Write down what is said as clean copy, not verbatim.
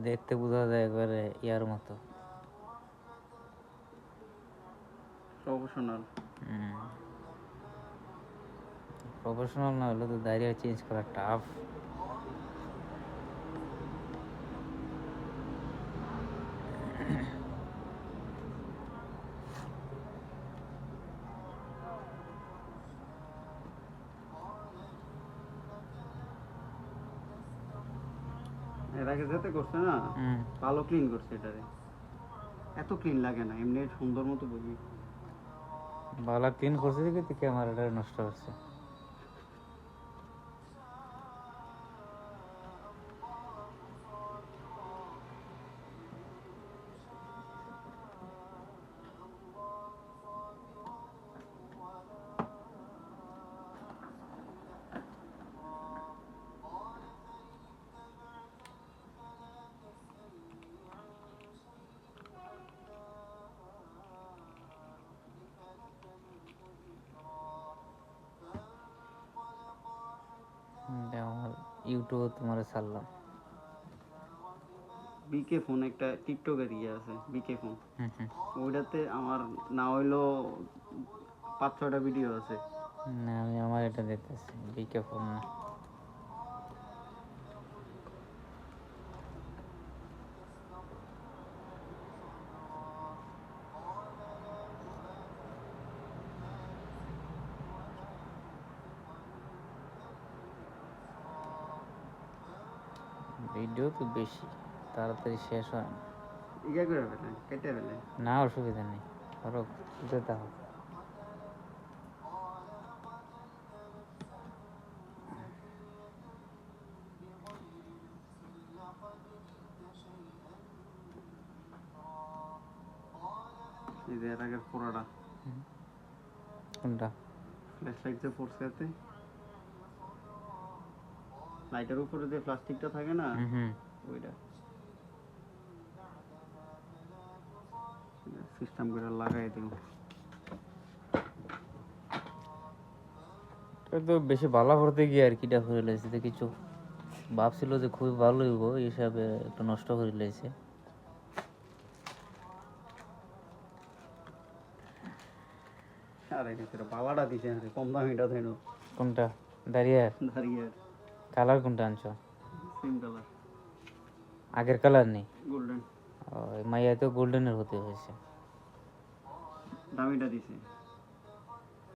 দেখতে বোঝা যায় একবারে ইয়ার মতো। প্রফেশনাল। প্রফেশনাল না হলে তো দাঁড়িয়ে চেঞ্জ করা টাফ। এর আগে যেতে করছে না, ভালো ক্লিন করছে এটারে। এত ক্লিন লাগে না, এমনি সুন্দর মতো বুঝি। ভালো ক্লিন করছে দেখে তো ক্যামেরাটা নষ্ট হচ্ছে। আমার ইউটিউবে তোমার ছাড়লাম। বিকে ফোন একটা টিকটকের ইয়ে আছে, বিকে ফোন। ওইটাতে আমার না হইলো 5-6টা ভিডিও আছে। না আমি আমার এটা দেখতেছি, বিকে ফোন না। ভিডিও তো বেশি, তাড়াতাড়ি শেষ হয় না। ইয়া করে ফেলে, কেটে ফেলে। না অসুবিধা নেই, ধরো যেতে হবে। এই যে এর আগের পোড়াটা কোনটা? ফ্ল্যাশ লাইট যে পড়ছে এতে, লাইটের উপরে যে প্লাস্টিকটা থাকে না, ওইটা সিস্টেম করে লাগাই দিব। তো বেশি ভালো করতে গিয়ে আর কিটা করে লাইছে, তো কিছু ভাবছিল যে খুবই ভালো হইব, এই হিসাবে একটু নষ্ট করে লাইছে। আরে এটা পাওয়াটা দিছে না, কম দামিটা দেন। কোনটা? দাঁড়িয়ে দাঁড়িয়ে কালার কোনটা আনছো? সেম কালার, আগের কালার নেই? গোল্ডেন। মাইয়া তো গোল্ডেনের হতে হয়েছে। দামিটা দিছে।